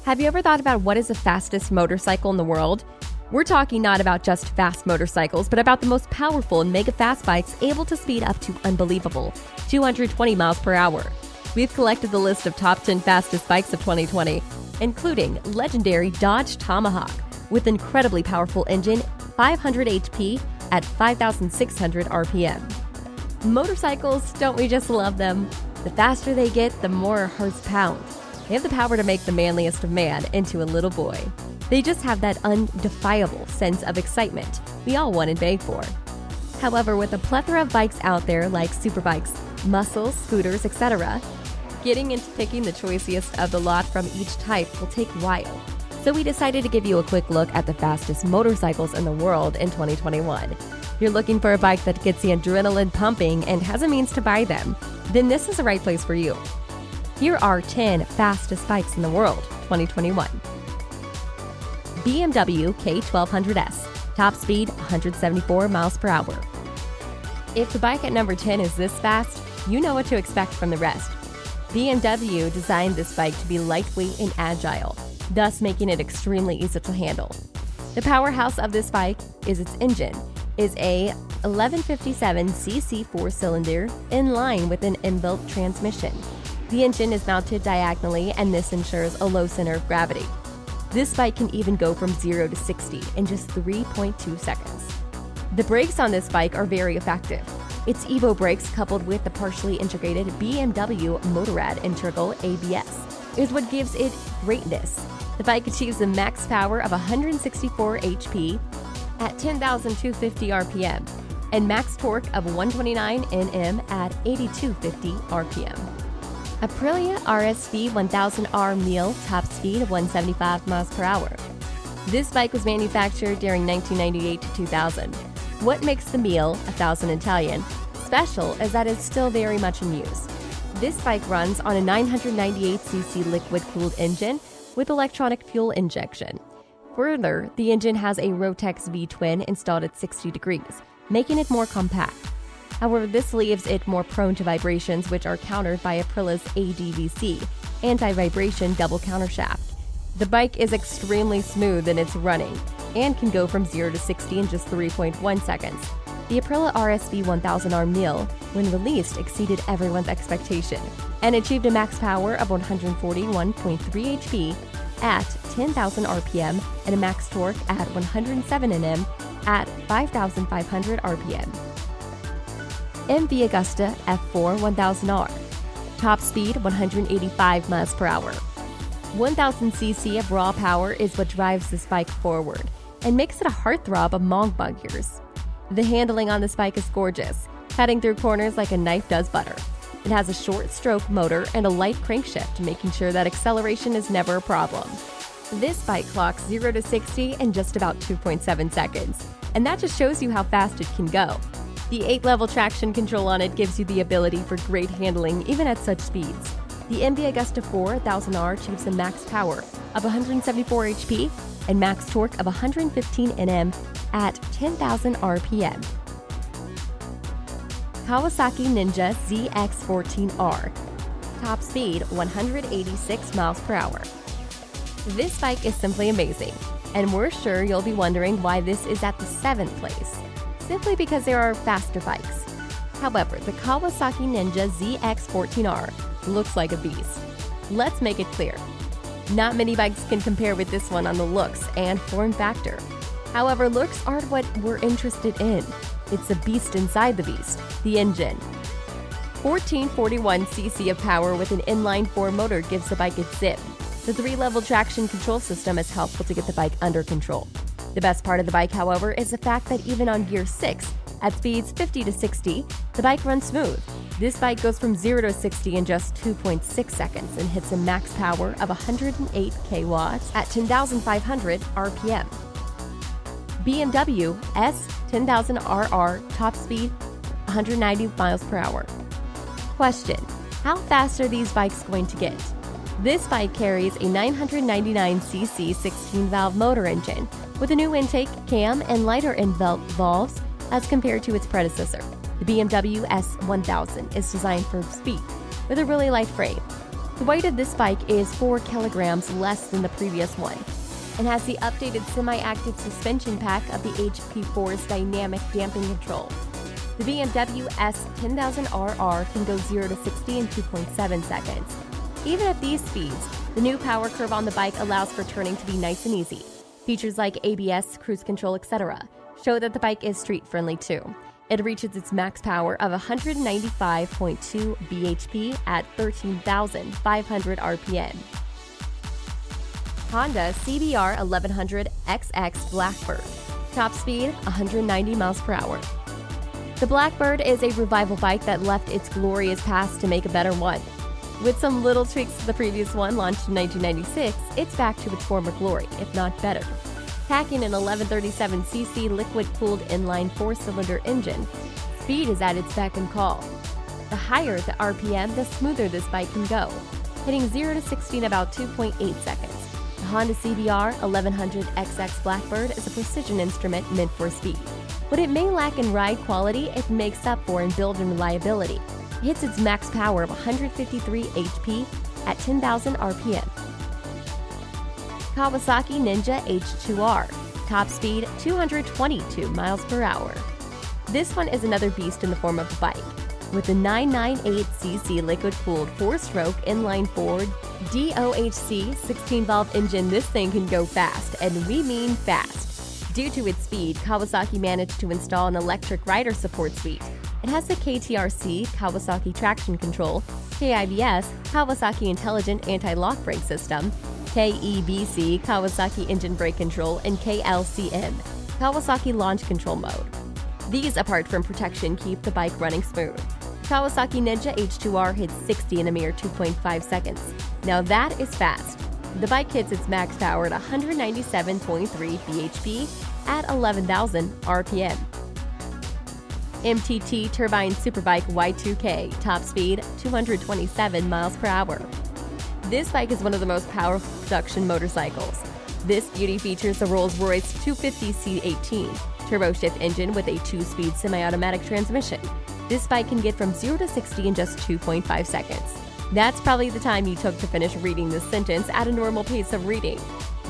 Have you ever thought about what is the fastest motorcycle in the world? We're talking not about just fast motorcycles, but about the most powerful and mega fast bikes able to speed up to unbelievable 220 miles per hour. We've collected the list of top 10 fastest bikes of 2020, including legendary Dodge Tomahawk with incredibly powerful engine, 500 HP at 5,600 RPM. Motorcycles, don't we just love them? The faster they get, the more horsepower. They have the power to make the manliest of man into a little boy. They just have that undefiable sense of excitement we all want and beg for. However, with a plethora of bikes out there like superbikes, muscles, scooters, etc., getting into picking the choicest of the lot from each type will take a while. So we decided to give you a quick look at the fastest motorcycles in the world in 2021. You're looking for a bike that gets the adrenaline pumping and has a means to buy them? Then this is the right place for you. Here are 10 fastest bikes in the world, 2021. BMW K1200S, top speed 174 miles per hour. If the bike at number 10 is this fast, you know what to expect from the rest. BMW designed this bike to be lightweight and agile, thus making it extremely easy to handle. The powerhouse of this bike is its engine, is a 1157cc 4-cylinder in line with an inbuilt transmission. The engine is mounted diagonally, and this ensures a low center of gravity. This bike can even go from 0 to 60 in just 3.2 seconds. The brakes on this bike are very effective. Its Evo brakes, coupled with the partially integrated BMW Motorrad integral ABS, is what gives it greatness. The bike achieves a max power of 164 HP at 10,250 RPM and max torque of 129 Nm at 8,250 RPM. Aprilia RSV1000R Mille, top speed of 175 miles per hour. This bike was manufactured during 1998 to 2000. What makes the Mille, 1000 Italian, special is that it's still very much in use. This bike runs on a 998cc liquid-cooled engine with electronic fuel injection. Further, the engine has a Rotex V-twin installed at 60 degrees, making it more compact. However, this leaves it more prone to vibrations, which are countered by Aprilia's ADVC, anti-vibration double countershaft. The bike is extremely smooth in its running and can go from 0 to 60 in just 3.1 seconds. The Aprilia RSV1000R Mille, when released, exceeded everyone's expectation and achieved a max power of 141.3 HP at 10,000 RPM and a max torque at 107 Nm at 5,500 RPM. MV Augusta F4 1000R, top speed 185 miles per hour. 1000cc of raw power is what drives this bike forward and makes it a heartthrob among buggers. The handling on this bike is gorgeous, cutting through corners like a knife does butter. It has a short stroke motor and a light crankshaft, making sure that acceleration is never a problem. This bike clocks 0 to 60 in just about 2.7 seconds, and that just shows you how fast it can go. The 8-level traction control on it gives you the ability for great handling even at such speeds. The MV Augusta F4 1000R achieves a max power of 174 HP and max torque of 115 Nm at 10,000 RPM. Kawasaki Ninja ZX14R, top speed 186 miles per hour. This bike is simply amazing, and we're sure you'll be wondering why this is at the 7th place. Simply because there are faster bikes. However, the Kawasaki Ninja ZX14R looks like a beast. Let's make it clear. Not many bikes can compare with this one on the looks and form factor. However, looks aren't what we're interested in. It's the beast inside the beast, the engine. 1441cc of power with an inline 4 motor gives the bike its zip. The 3-level traction control system is helpful to get the bike under control. The best part of the bike, however, is the fact that even on gear 6, at speeds 50 to 60, the bike runs smooth. This bike goes from 0 to 60 in just 2.6 seconds and hits a max power of 108 kW at 10,500 RPM. BMW S10000RR, top speed 190 miles per hour. Question: how fast are these bikes going to get? This bike carries a 999cc 16-valve motor engine with a new intake, cam, and lighter valves as compared to its predecessor. The BMW S1000 is designed for speed with a really light frame. The weight of this bike is 4 kilograms less than the previous one and has the updated semi-active suspension pack of the HP4's dynamic damping control. The BMW S1000RR can go 0 to 60 in 2.7 seconds. Even at these speeds, the new power curve on the bike allows for turning to be nice and easy. Features like ABS, cruise control, etc. show that the bike is street-friendly too. It reaches its max power of 195.2 bhp at 13,500 RPM. Honda CBR 1100XX Blackbird. Top speed 190 miles per hour. The Blackbird is a revival bike that left its glorious past to make a better one. With some little tweaks to the previous one, launched in 1996, it's back to its former glory, if not better. Packing an 1137cc liquid-cooled inline 4-cylinder engine, speed is at its beck and call. The higher the RPM, the smoother this bike can go, hitting 0 to 60 in about 2.8 seconds. The Honda CBR 1100XX Blackbird is a precision instrument meant for speed. What it may lack in ride quality, it makes up for in build and reliability. It hits its max power of 153 HP at 10,000 RPM. Kawasaki Ninja H2R. Top speed 222 miles per hour. This one is another beast in the form of a bike. With a 998cc liquid-cooled 4-stroke inline-4 DOHC 16-valve engine, this thing can go fast, and we mean fast. Due to its speed, Kawasaki managed to install an electric rider support suite. It has the KTRC, Kawasaki Traction Control, KIBS, Kawasaki Intelligent Anti-Lock Brake System, KEBC, Kawasaki Engine Brake Control, and KLCM, Kawasaki Launch Control Mode. These, apart from protection, keep the bike running smooth. Kawasaki Ninja H2R hits 60 in a mere 2.5 seconds. Now that is fast. The bike hits its max power at 197.3 bhp at 11,000 RPM. MTT Turbine Superbike Y2K, top speed 227 miles per hour. This bike is one of the most powerful production motorcycles. This beauty features the Rolls-Royce 250C18 turbo shift engine with a 2-speed semi-automatic transmission. This bike can get from 0 to 60 in just 2.5 seconds. That's probably the time you took to finish reading this sentence at a normal pace of reading.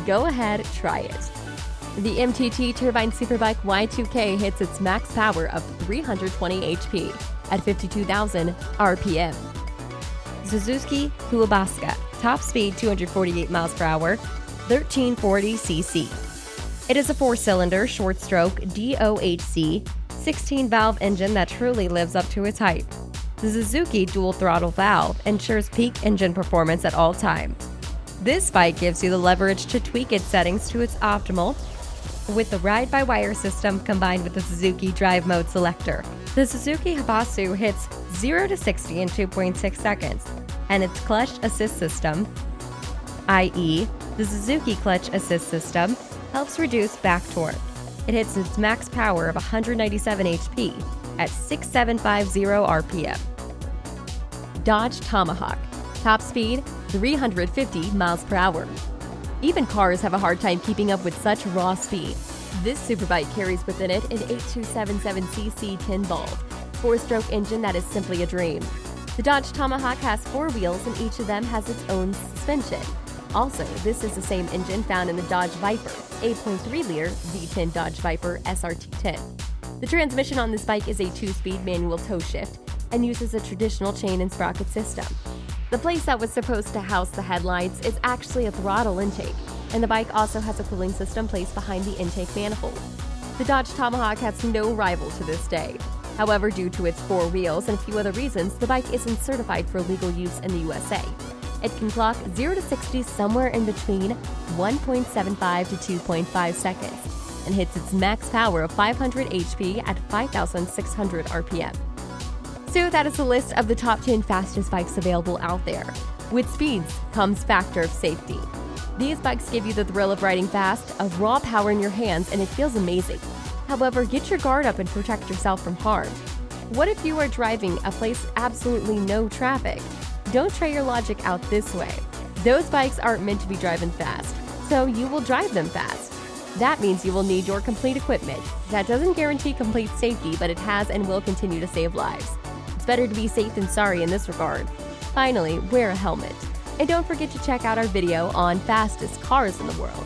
Go ahead, try it. The MTT Turbine Superbike Y2K hits its max power of 320 HP at 52,000 RPM. Suzuki Haba, top speed 248 miles per hour, 1340cc. It is a 4-cylinder, short-stroke DOHC 16-valve engine that truly lives up to its hype. The Suzuki dual-throttle valve ensures peak engine performance at all times. This bike gives you the leverage to tweak its settings to its optimal with the ride-by-wire system combined with the Suzuki Drive Mode selector. The Suzuki Haba hits 0 to 60 in 2.6 seconds, and its clutch assist system, i.e., the Suzuki Clutch Assist System, helps reduce back torque. It hits its max power of 197 HP at 6,750 RPM. Dodge Tomahawk, top speed 350 miles per hour. Even cars have a hard time keeping up with such raw speed. This superbike carries within it an 8277cc 10-valve 4-stroke engine that is simply a dream. The Dodge Tomahawk has 4 wheels and each of them has its own suspension. Also, this is the same engine found in the Dodge Viper, 8.3-liter V10 Dodge Viper SRT10. The transmission on this bike is a 2-speed manual tow shift and uses a traditional chain and sprocket system. The place that was supposed to house the headlights is actually a throttle intake, and the bike also has a cooling system placed behind the intake manifold. The Dodge Tomahawk has no rival to this day. However, due to its 4 wheels and a few other reasons, the bike isn't certified for legal use in the USA. It can clock 0 to 60 somewhere in between 1.75 to 2.5 seconds and hits its max power of 500 HP at 5,600 RPM. So that is the list of the top 10 fastest bikes available out there. With speeds comes factor of safety. These bikes give you the thrill of riding fast, of raw power in your hands, and it feels amazing. However, get your guard up and protect yourself from harm. What if you are driving a place with absolutely no traffic? Don't try your logic out this way. Those bikes aren't meant to be driven fast, so you will drive them fast. That means you will need your complete equipment. That doesn't guarantee complete safety, but it has and will continue to save lives. It's better to be safe than sorry in this regard. Finally, wear a helmet. And don't forget to check out our video on fastest cars in the world.